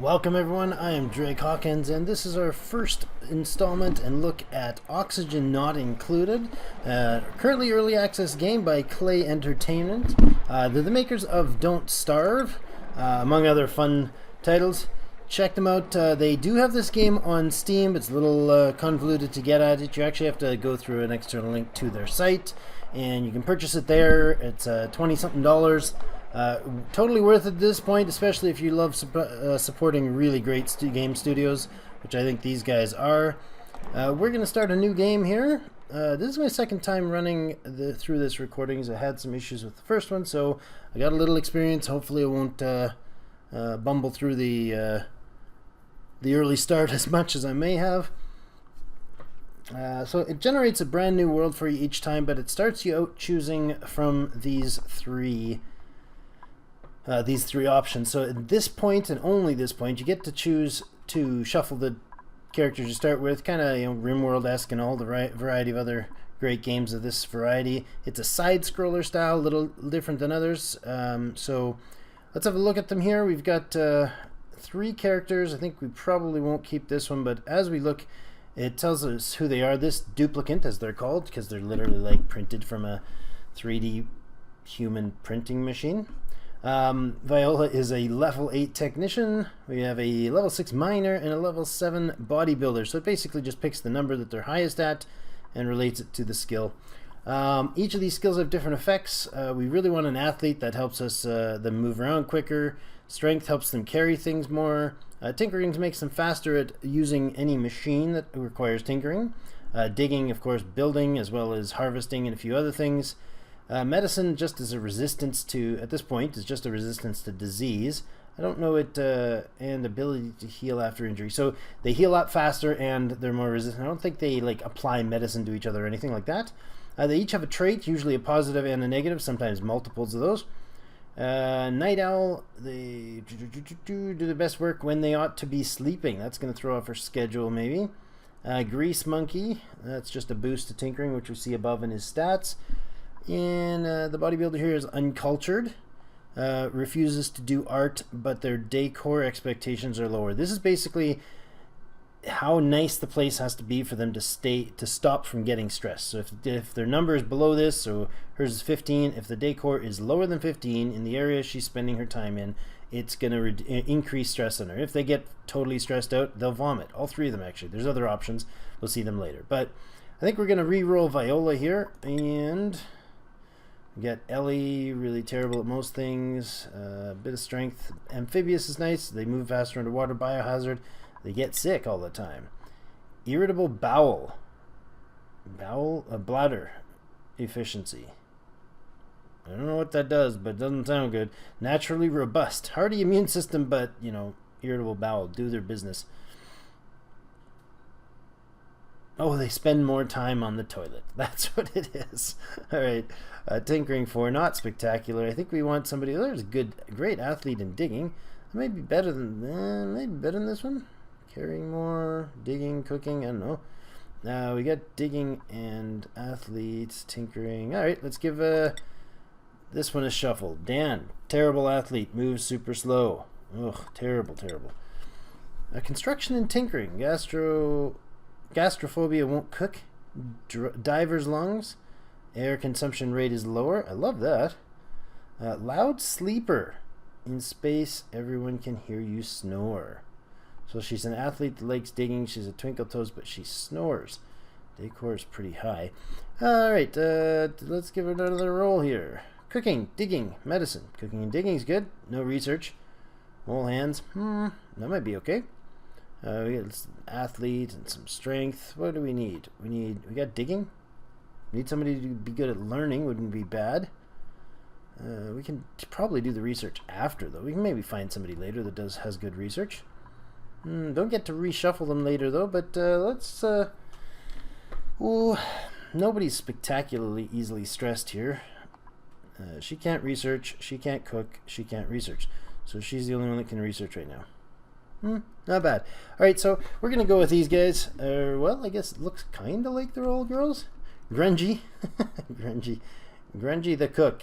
Welcome everyone, I am Drake-Hawkins, and this is our first installment and look at Oxygen Not Included, currently early access game by Clay Entertainment. They're the makers of Don't Starve, among other fun titles. Check them out. They do have this game on Steam. It's a little convoluted to get at it. You actually have to go through an external link to their site, and you can purchase it there. It's $20-something. Totally worth it at this point, especially if you love supporting really great game studios, which I think these guys are. We're going to start a new game here. This is my second time running through this recording. I had some issues with the first one, so I got a little experience. Hopefully I won't bumble through the early start as much as I may have. So it generates a brand new world for you each time, but it starts you out choosing from these three options. So at this point, and only this point, you get to choose to shuffle the characters you start with, kind of RimWorld-esque and all the variety of other great games of this variety. It's a side-scroller style, a little different than others. So let's have a look at them here. We've got three characters. I think we probably won't keep this one, but as we look, it tells us who they are. This duplicant, as they're called, because they're literally like printed from a 3D human printing machine. Viola is a level 8 technician. We have a level 6 miner and a level 7 bodybuilder. So it basically just picks the number that they're highest at and relates it to the skill. Each of these skills have different effects. We really want an athlete. That helps us them move around quicker. Strength helps them carry things more. Tinkering makes them faster at using any machine that requires tinkering. Digging, of course, building, as well as harvesting and a few other things. Medicine, just as a resistance to, at this point, is just a resistance to disease. I don't know it, and ability to heal after injury. So they heal up faster and they're more resistant. I don't think they like apply medicine to each other or anything like that. They each have a trait, usually a positive and a negative, sometimes multiples of those. Night Owl, they do the best work when they ought to be sleeping. That's going to throw off her schedule, maybe. Grease Monkey, that's just a boost to tinkering, which we see above in his stats. And the bodybuilder here is uncultured, refuses to do art, but their decor expectations are lower. This is basically how nice the place has to be for them to stop from getting stressed. So if their number is below this, so hers is 15, if the decor is lower than 15 in the area she's spending her time in, it's going to increase stress on her. If they get totally stressed out, they'll vomit. All three of them, actually. There's other options. We'll see them later. But I think we're going to re-roll Viola here, and we got Ellie, really terrible at most things. A bit of strength. Amphibious is nice. They move faster underwater. Biohazard. They get sick all the time. Irritable bowel. Bladder efficiency. I don't know what that does, but it doesn't sound good. Naturally robust. Hardy immune system, but, irritable bowel. Do their business. Oh, they spend more time on the toilet. That's what it is. All right. Tinkering 4, not spectacular. I think we want somebody. There's a great athlete in digging. Maybe better than this one. Carrying more, digging, cooking. I don't know. We got digging and athletes, tinkering. All right, let's give this one a shuffle. Dan, terrible athlete, moves super slow. Ugh, terrible. Construction and tinkering. Gastrophobia, won't cook. Diver's lungs. Air consumption rate is lower. I love that. Loud sleeper. In space, everyone can hear you snore. So she's an athlete that likes digging. She's a twinkle toes, but she snores. Decor is pretty high. All right, let's give her another roll here. Cooking, digging, medicine. Cooking and digging is good. No research. Mole hands. That might be okay. We got some athlete and some strength. What do we need? We got digging. We need somebody to be good at learning. Wouldn't be bad. We can probably do the research after, though. We can maybe find somebody later that has good research. Don't get to reshuffle them later, though. But let's. Nobody's spectacularly easily stressed here. She can't research. She can't cook. She can't research. So she's the only one that can research right now. Not bad. All right, so we're going to go with these guys. Well, I guess it looks kind of like they're all girls. Grungy. Grungy the cook.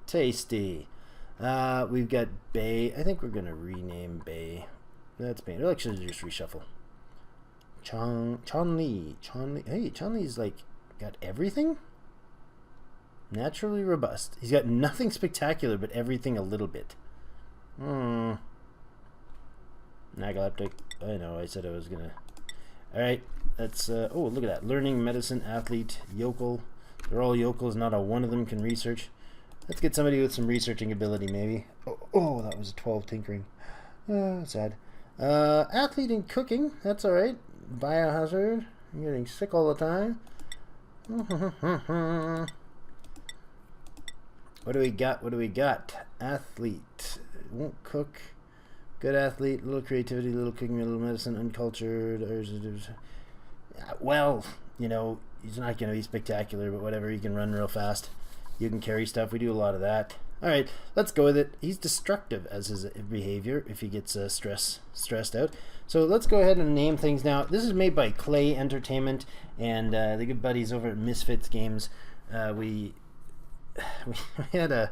Tasty. We've got Bay. I think we're going to rename Bay. That's Bay. We'll actually just reshuffle. Chonli. Hey, Chonli's like got everything? Naturally robust. He's got nothing spectacular, but everything a little bit. Narcoleptic. I know, I said I was gonna. Alright, that's, oh, look at that. Learning, medicine, athlete, yokel. They're all yokels, not a one of them can research. Let's get somebody with some researching ability, maybe. Oh, that was a 12 tinkering. Sad. Athlete and cooking, that's alright. Biohazard. I'm getting sick all the time. What do we got? What do we got? Athlete. Won't cook. Good athlete. Little creativity, little cooking, little medicine. Uncultured. Well, you know, he's not going to be spectacular, but whatever. He can run real fast. You can carry stuff. We do a lot of that. Alright, let's go with it. He's destructive as his behavior if he gets stressed out. So let's go ahead and name things now. This is made by Clay Entertainment and the good buddies over at Misfits Games. We had a...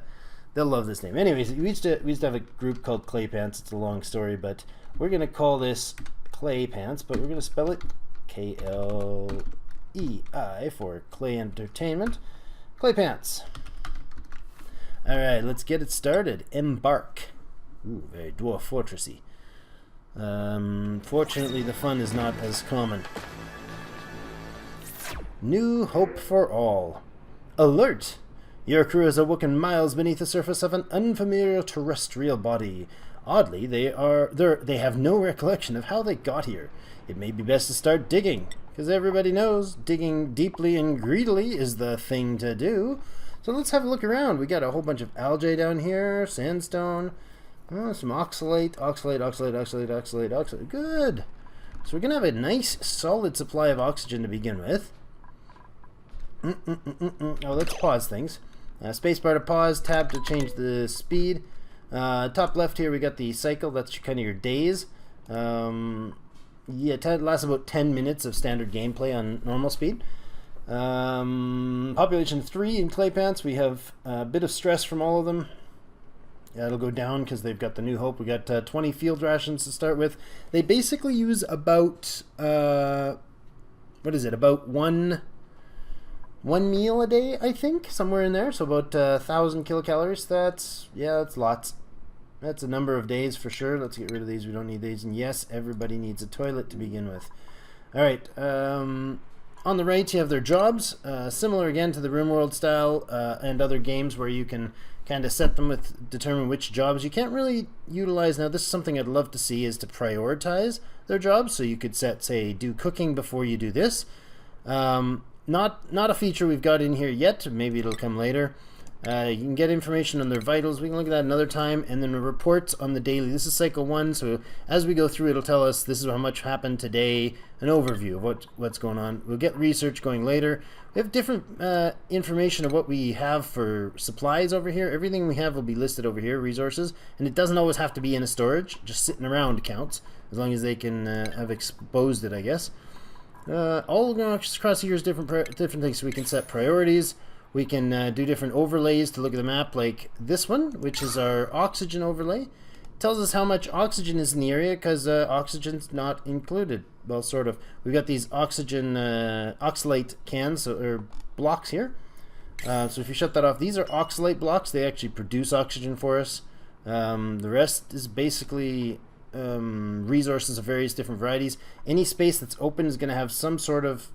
They'll love this name. Anyways, we used to have a group called Clay Pants. It's a long story, but we're going to call this Clay Pants, but we're going to spell it K-L-E-I for Clay Entertainment. Clay Pants. Alright, let's get it started. Embark. Ooh, very dwarf fortressy. Fortunately, the fun is not as common. New hope for all. Alert! Your crew has awoken miles beneath the surface of an unfamiliar terrestrial body. Oddly, they have no recollection of how they got here. It may be best to start digging, because everybody knows digging deeply and greedily is the thing to do. So let's have a look around. We got a whole bunch of algae down here, sandstone, some oxalate. Good. So we're going to have a nice, solid supply of oxygen to begin with. Oh, let's pause things. Spacebar to pause, tab to change the speed. Top left here we got the cycle, that's kind of your days. Yeah, it lasts about 10 minutes of standard gameplay on normal speed. Population 3 in Clay Pants. We have a bit of stress from all of them. Yeah, it'll go down because they've got the New Hope. We got 20 field rations to start with. They basically use about, what is it, about one meal a day, I think, somewhere in there. So about 1,000 kilocalories. That's lots. That's a number of days for sure. Let's get rid of these. We don't need these. And yes, everybody needs a toilet to begin with. All right. On the right, you have their jobs. Similar again to the RimWorld style and other games where you can kind of set them with determine which jobs you can't really utilize. Now, this is something I'd love to see is to prioritize their jobs. So you could set, say, do cooking before you do this. Not a feature we've got in here yet. Maybe it'll come later. You can get information on their vitals. We can look at that another time. And then the reports on the daily. This is cycle 1. So as we go through, it'll tell us this is how much happened today. An overview of what's going on. We'll get research going later. We have different information of what we have for supplies over here. Everything we have will be listed over here, resources. And it doesn't always have to be in a storage. Just sitting around counts. As long as they can have exposed it, I guess. All across here is different things. So we can set priorities. We can do different overlays to look at the map, like this one, which is our oxygen overlay. It tells us how much oxygen is in the area because oxygen's not included. Well, sort of. We've got these oxygen oxalate cans or blocks here. So if you shut that off, these are oxalate blocks. They actually produce oxygen for us. The rest is basically resources of various different varieties. Any space that's open is going to have some sort of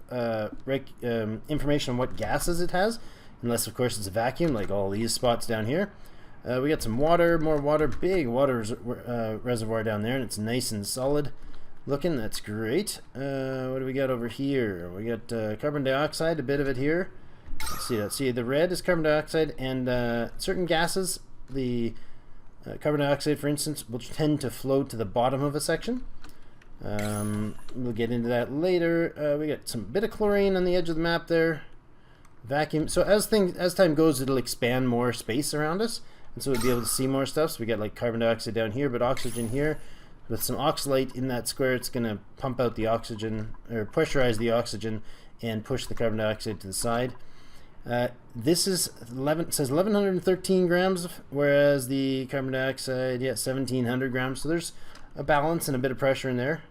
information on what gases it has. Unless, of course, it's a vacuum, like all these spots down here. We got some water, more water, big water reservoir down there, and it's nice and solid looking. That's great. What do we got over here? We got carbon dioxide, a bit of it here. Let's see that. See, the red is carbon dioxide, and certain gases, the carbon dioxide, for instance, will tend to float to the bottom of a section. We'll get into that later. We got some bit of chlorine on the edge of the map there. Vacuum. So as time goes, it'll expand more space around us, and so we'll be able to see more stuff. So we got like carbon dioxide down here, but oxygen here. With some oxalate in that square, it's going to pump out the oxygen, or pressurize the oxygen, and push the carbon dioxide to the side. This is says 1113 grams, whereas the carbon dioxide, 1700 grams. So there's a balance and a bit of pressure in there.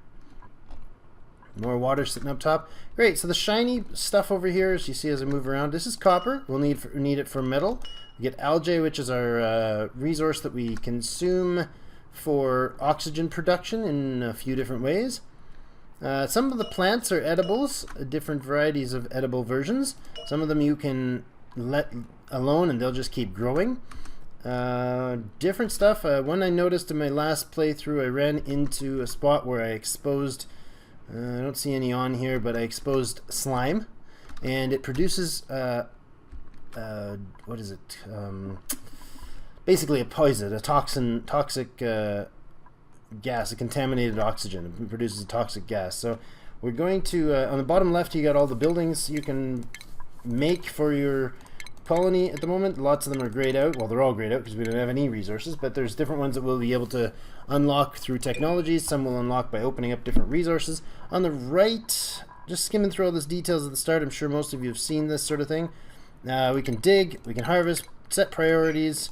More water sitting up top. Great. So the shiny stuff over here, as you see as I move around, this is copper. We'll need it for metal. We get algae, which is our resource that we consume for oxygen production in a few different ways. Some of the plants are edibles, different varieties of edible versions. Some of them you can let alone and they'll just keep growing. Different stuff. One I noticed in my last playthrough, I ran into a spot where I exposed, I don't see any on here, but I exposed slime, and it produces, what is it? Basically a poison, a toxic gas, a contaminated oxygen. It produces a toxic gas. So we're going to, on the bottom left, you got all the buildings you can make for your colony at the moment. Lots of them are grayed out. Well, they're all grayed out because we don't have any resources, but there's different ones that we'll be able to unlock through technologies. Some will unlock by opening up different resources. On the right, just skimming through all these details at the start, I'm sure most of you have seen this sort of thing. We can dig, we can harvest, set priorities.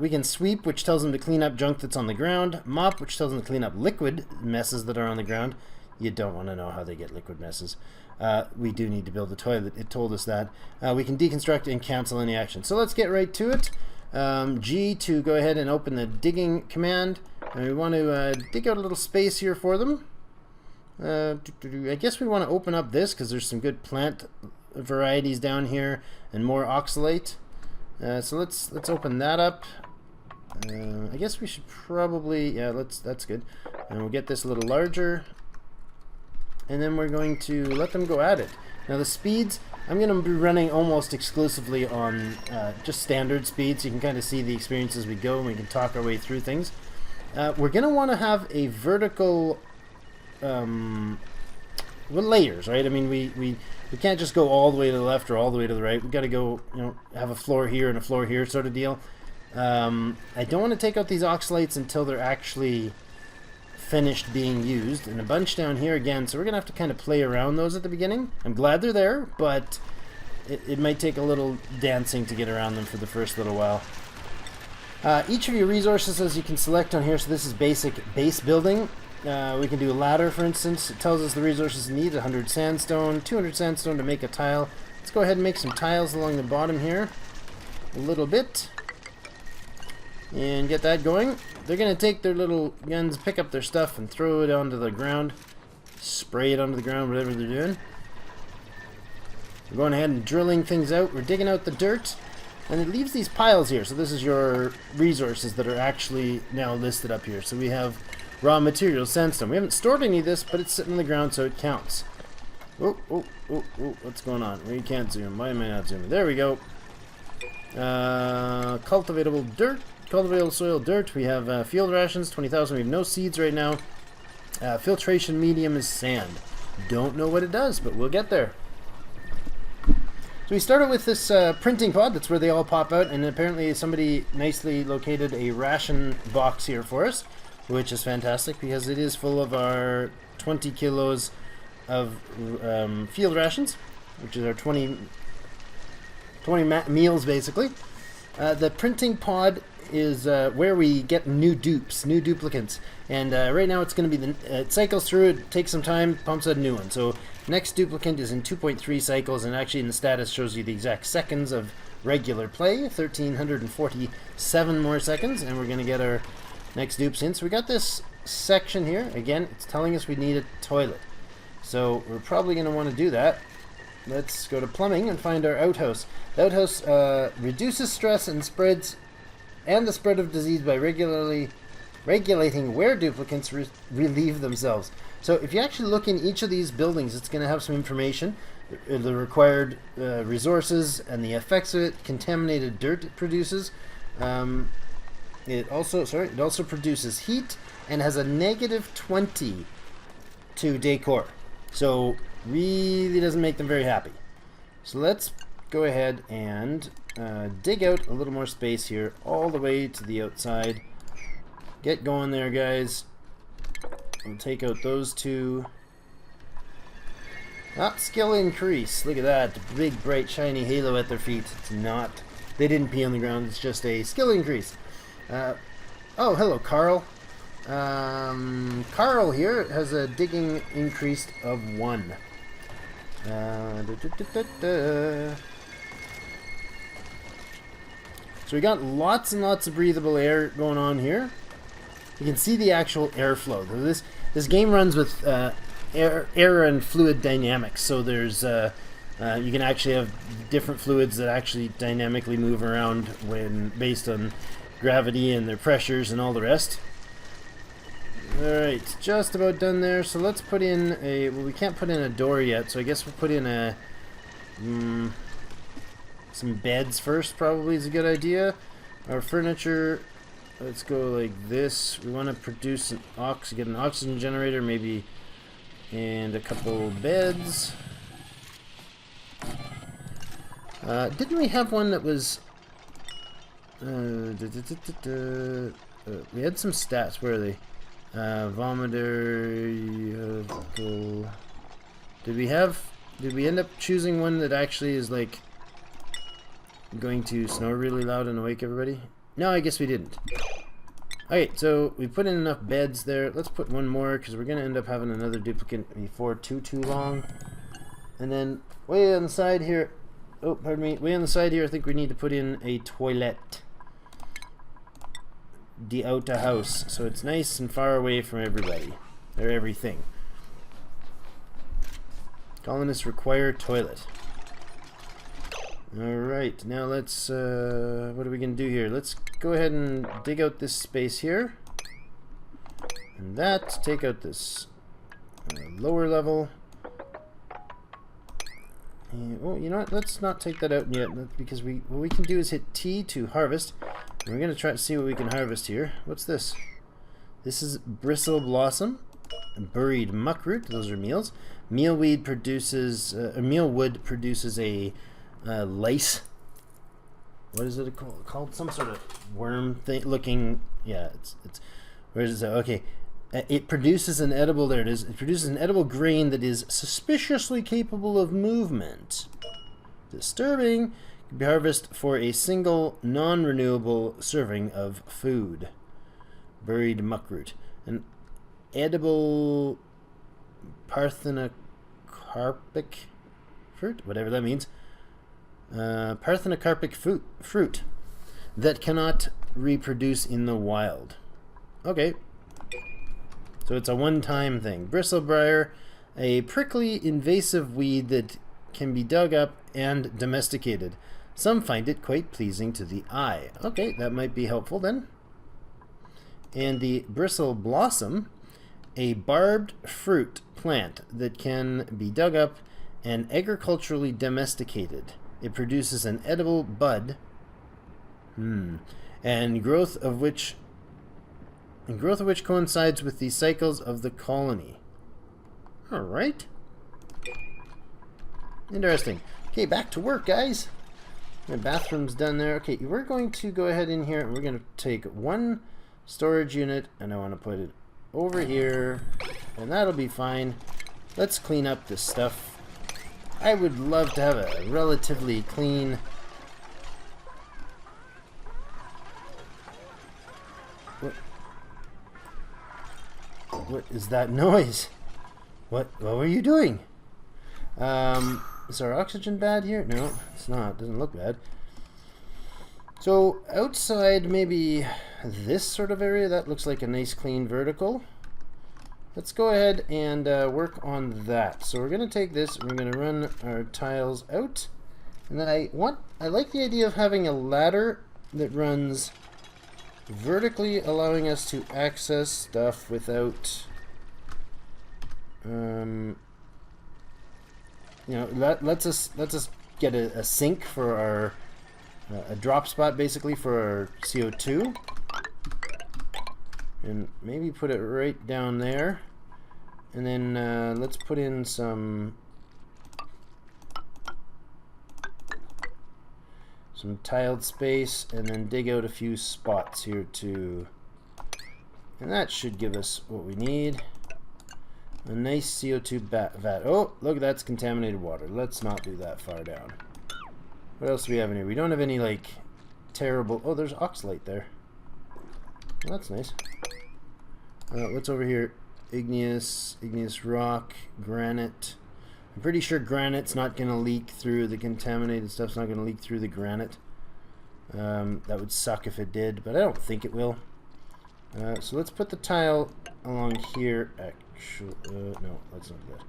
We can sweep, which tells them to clean up junk that's on the ground. Mop, which tells them to clean up liquid messes that are on the ground. You don't want to know how they get liquid messes. We do need to build a toilet. It told us that. We can deconstruct and cancel any action. So let's get right to it. G to go ahead and open the digging command. And we want to dig out a little space here for them. I guess we want to open up this because there's some good plant varieties down here and more oxalate. So let's open that up. I guess we should probably, that's good. And we'll get this a little larger. And then we're going to let them go at it. Now the speeds, I'm going to be running almost exclusively on just standard speeds. So you can kind of see the experience as we go, and we can talk our way through things. We're going to want to have a vertical, with layers, right? I mean, we can't just go all the way to the left or all the way to the right. We've got to go, have a floor here and a floor here sort of deal. I don't want to take out these oxalates until they're actually finished being used. And a bunch down here again, so we're going to have to kind of play around those at the beginning. I'm glad they're there, but it might take a little dancing to get around them for the first little while. Each of your resources, as you can select on here, so this is basic base building. We can do a ladder, for instance. It tells us the resources need 100 sandstone, 200 sandstone to make a tile. Let's go ahead and make some tiles along the bottom here. A little bit. And get that going. They're going to take their little guns, pick up their stuff, and throw it onto the ground. Spray it onto the ground, whatever they're doing. We're going ahead and drilling things out. We're digging out the dirt. And it leaves these piles here. So this is your resources that are actually now listed up here. So we have raw materials, sandstone. We haven't stored any of this, but it's sitting on the ground, so it counts. Oh, what's going on? We can't zoom. Why am I not zooming? There we go. Cultivatable dirt. Cultivatable soil dirt. We have field rations, 20,000. We have no seeds right now. Filtration medium is sand. Don't know what it does, but we'll get there. So we started with this printing pod. That's where they all pop out, and apparently somebody nicely located a ration box here for us, which is fantastic because it is full of our 20 kilos of field rations, which is our 20 meals basically. The printing pod is where we get new dupes, new duplicates, and right now it's going to be it cycles through, it takes some time, pumps out a new one. So next duplicate is in 2.3 cycles, and actually in the status shows you the exact seconds of regular play, 1,347 more seconds, and we're going to get our next dupes in. So we got this section here. Again, it's telling us we need a toilet. So we're probably going to want to do that. Let's go to plumbing and find our outhouse. The outhouse reduces stress and the spread of disease by regulating where duplicates relieve themselves. So if you actually look in each of these buildings, it's going to have some information, the required resources and the effects of it, contaminated dirt it produces. It also produces heat and has a -20 to decor. So really doesn't make them very happy. So let's go ahead and dig out a little more space here all the way to the outside. Get going there, guys. We'll take out those two. Not skill increase. Look at that. Big, bright, shiny halo at their feet. It's not. They didn't pee on the ground. It's just a skill increase. Oh, hello, Carl. Carl here has a digging increased of 1. So we got lots and lots of breathable air going on here. You can see the actual airflow. This game runs with air and fluid dynamics. So there's you can actually have different fluids that actually dynamically move around when based on gravity and their pressures and all the rest. Alright, just about done there. So let's put in a... Well, we can't put in a door yet, so I guess we'll put in a... some beds first probably is a good idea. Our furniture, let's go like this. We want to produce get an oxygen generator maybe, and a couple beds. Didn't we have one that was... we had some stats. Where are they? Vomiter... Did we end up choosing one that actually is like going to snore really loud and awake everybody? No, I guess we didn't. Alright, so we put in enough beds there. Let's put one more because we're going to end up having another duplicate before too long. And then way on the side here, oh, pardon me, way on the side here I think we need to put in a toilet. The outer house, so it's nice and far away from everybody or everything. Colonists require toilet. Alright, now let's, what are we going to do here? Let's go ahead and dig out this space here. And that, take out this lower level. And, oh, you know what? Let's not take that out yet, because what we can do is hit T to harvest. And we're going to try to see what we can harvest here. What's this? This is bristle blossom. Buried muckroot, those are meals. Mealwood produces a lice. What is it called? Some sort of worm thing looking. Yeah, it's. Where is it? Okay, it produces an edible. There it is. It produces an edible grain that is suspiciously capable of movement. Disturbing. Can be harvested for a single non-renewable serving of food. Buried muckroot. An edible parthenocarpic fruit, whatever that means. Parthenocarpic fruit that cannot reproduce in the wild. Okay. So it's a one-time thing. Bristlebriar, a prickly invasive weed that can be dug up and domesticated. Some find it quite pleasing to the eye. Okay, that might be helpful then. And the bristle blossom, a barbed fruit plant that can be dug up and agriculturally domesticated. It produces an edible bud, and growth of which coincides with the cycles of the colony. All right. Interesting. Okay, back to work, guys. My bathroom's done there. Okay, we're going to go ahead in here and we're going to take one storage unit and I want to put it over here, and that'll be fine. Let's clean up this stuff. I would love to have a relatively clean... What is that noise? What were you doing? Is our oxygen bad here? No, it's not. It doesn't look bad. So outside maybe this sort of area, that looks like a nice clean vertical. Let's go ahead and work on that. So we're going to take this, we're going to run our tiles out. And then I like the idea of having a ladder that runs vertically, allowing us to access stuff without you know, let's us get a sink for our a drop spot basically for our CO2, and maybe put it right down there, and then let's put in some tiled space, and then dig out a few spots here too, and that should give us what we need. A nice CO2 vat. Oh, look, that's contaminated water. Let's not do that far down. What else do we have in here? We don't have any, like, terrible... Oh, there's oxalate there. Well, that's nice. What's over here? Igneous rock, granite. I'm pretty sure granite's not going to leak through, the contaminated stuff's not going to leak through the granite. That would suck if it did, but I don't think it will. So let's put the tile along here. Actually, no, let's not do that.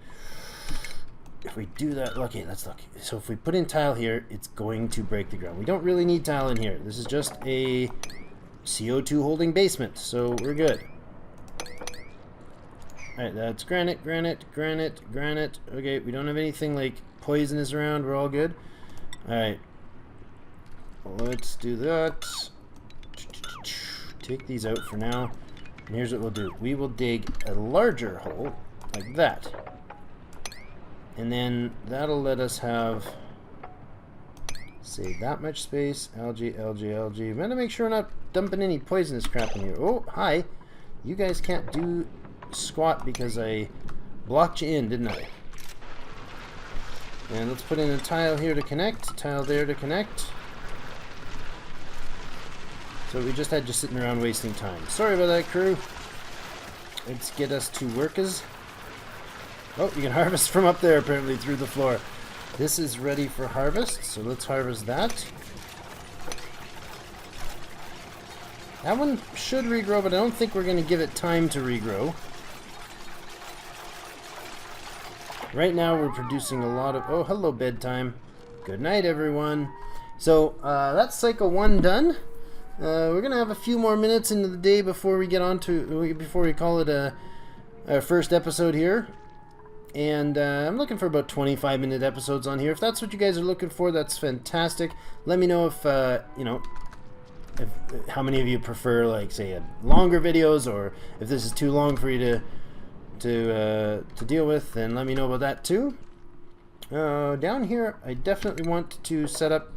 If we do that, okay, that's lucky. So if we put in tile here, it's going to break the ground. We don't really need tile in here. This is just a CO2 holding basement, so we're good. Alright, that's granite. Okay, we don't have anything like poisonous around. We're all good. Alright. Let's do that. Take these out for now. And here's what we'll do. We will dig a larger hole, like that. And then that'll let us have, say, that much space. Algae. I'm gonna make sure we're not dumping any poisonous crap in here. Oh, hi. You guys can't do squat because I blocked you in, didn't I? And let's put in a tile here to connect, tile there to connect. So we just had you sitting around wasting time. Sorry about that, crew. Let's get us to workers. Oh, you can harvest from up there apparently through the floor. This is ready for harvest, so let's harvest that. That one should regrow, but I don't think we're going to give it time to regrow. Right now we're producing a lot of... Oh, hello, bedtime. Good night, everyone. So, that's cycle 1 done. We're going to have a few more minutes into the day before we get on to... Before we call it our first episode here. And I'm looking for about 25-minute episodes on here. If that's what you guys are looking for, that's fantastic. Let me know if, you know... how many of you prefer, like, say, longer videos, or if this is too long for you to deal with, then let me know about that too. Down here, I definitely want to set up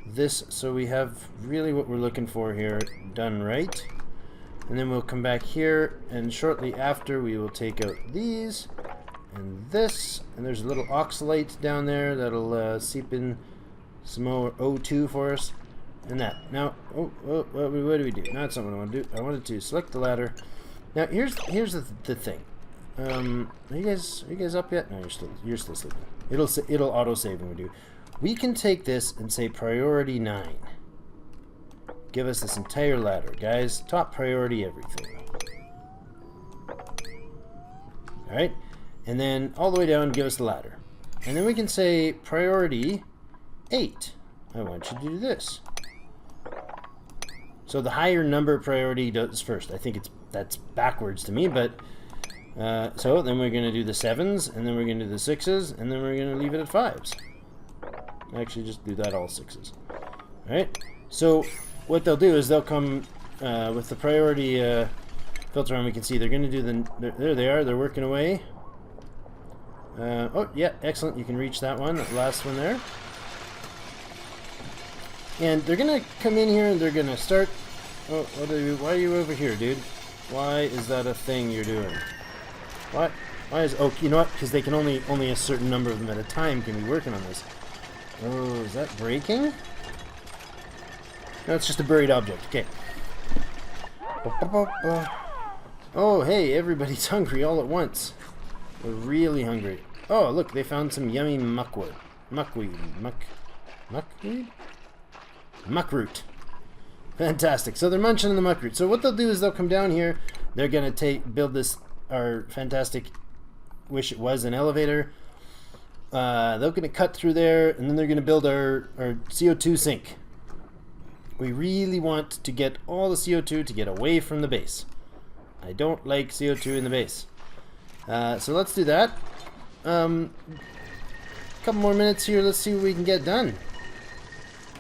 this so we have really what we're looking for here done right. And then we'll come back here, and shortly after we will take out these and this, and there's a little oxalate down there that'll seep in some more O2 for us. And that. Now, what do we do? No, that's not what I want to do. I wanted to select the ladder. Now, here's the thing. Are you guys up yet? No, you're still sleeping. It'll auto save when we do. We can take this and say priority 9. Give us this entire ladder, guys. Top priority everything. All right, and then all the way down, give us the ladder, and then we can say priority 8. I want you to do this. So the higher number priority does first. I think that's backwards to me, but so then we're going to do the 7s, and then we're going to do the 6s, and then we're going to leave it at 5s. Actually, just do that all 6s. All right. So what they'll do is they'll come with the priority filter on. We can see they're going to do there they are. They're working away. Oh yeah, excellent. You can reach that one, that last one there. And they're gonna come in here and they're gonna start. Oh, why are you over here, dude? Why is that a thing you're doing? What? Why is? Oh, you know what? Because they can only a certain number of them at a time can be working on this. Oh, is that breaking? No, it's just a buried object. Okay. Oh, hey, everybody's hungry all at once. We're really hungry. Oh, look, they found some yummy muckweed. Muckroot. Fantastic. So they're munching on the muckroot. So what they'll do is they'll come down here. They're going to build this, our fantastic, wish it was an elevator. They're going to cut through there, and then they're going to build our CO2 sink. We really want to get all the CO2 to get away from the base. I don't like CO2 in the base. So let's do that. A couple more minutes here. Let's see what we can get done.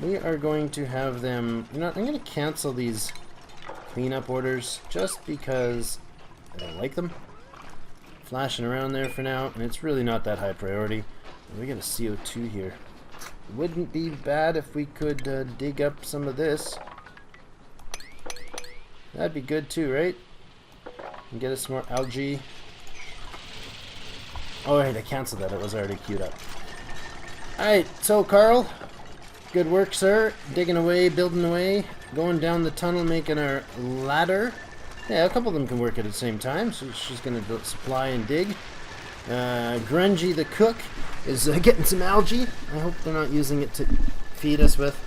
We are going to have them... You know what? I'm going to cancel these cleanup orders just because I don't like them. Flashing around there for now, and it's really not that high priority. And we got a CO2 here. Wouldn't be bad if we could dig up some of this. That'd be good too, right? And get us more algae. Oh, right, I canceled that. It was already queued up. Alright, so Carl, good work, sir. Digging away, building away, going down the tunnel, making our ladder. Yeah, a couple of them can work at the same time, so she's going to supply and dig. Grungy the cook is getting some algae. I hope they're not using it to feed us with.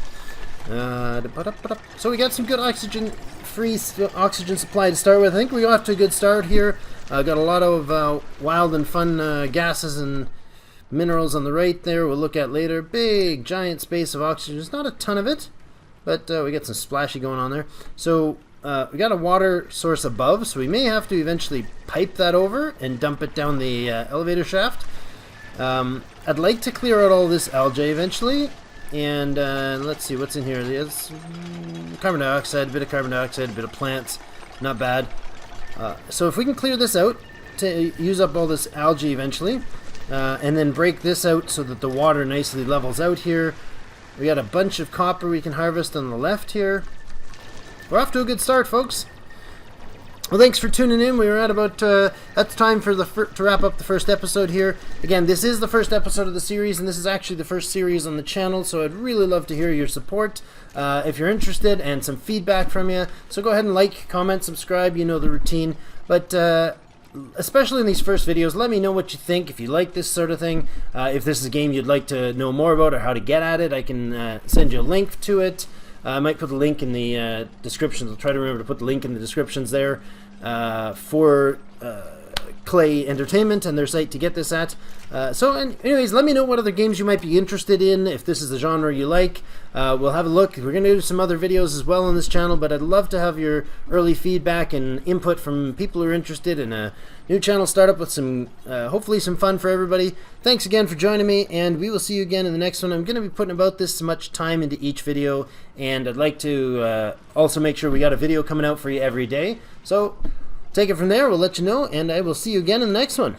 So we got some good oxygen-free oxygen supply to start with. I think we got off to a good start here. Got a lot of wild and fun gases and minerals on the right there. We'll look at later. Big, giant space of oxygen. There's not a ton of it, but we got some splashy going on there. So we got a water source above, so we may have to eventually pipe that over and dump it down the elevator shaft. I'd like to clear out all this algae eventually. And let's see what's in here. There's carbon dioxide, a bit of carbon dioxide, a bit of plants. Not bad. So if we can clear this out to use up all this algae eventually, and then break this out so that the water nicely levels out here. We got a bunch of copper we can harvest on the left here. We're off to a good start, folks. Well, thanks for tuning in. We were at about that's time for to wrap up the first episode here. Again, this is the first episode of the series, and this is actually the first series on the channel, so I'd really love to hear your support if you're interested, and some feedback from you. So go ahead and like, comment, subscribe, you know the routine. But especially in these first videos, let me know what you think, if you like this sort of thing. If this is a game you'd like to know more about or how to get at it, I can send you a link to it. I might put the link in the descriptions. I'll try to remember to put the link in the descriptions there for Clay Entertainment and their site to get this at. Anyways, let me know what other games you might be interested in, if this is the genre you like. We'll have a look. We're going to do some other videos as well on this channel, but I'd love to have your early feedback and input from people who are interested in a new channel startup with some, hopefully some fun for everybody. Thanks again for joining me, and we will see you again in the next one. I'm going to be putting about this much time into each video, and I'd like to also make sure we got a video coming out for you every day. So take it from there. We'll let you know, and I will see you again in the next one.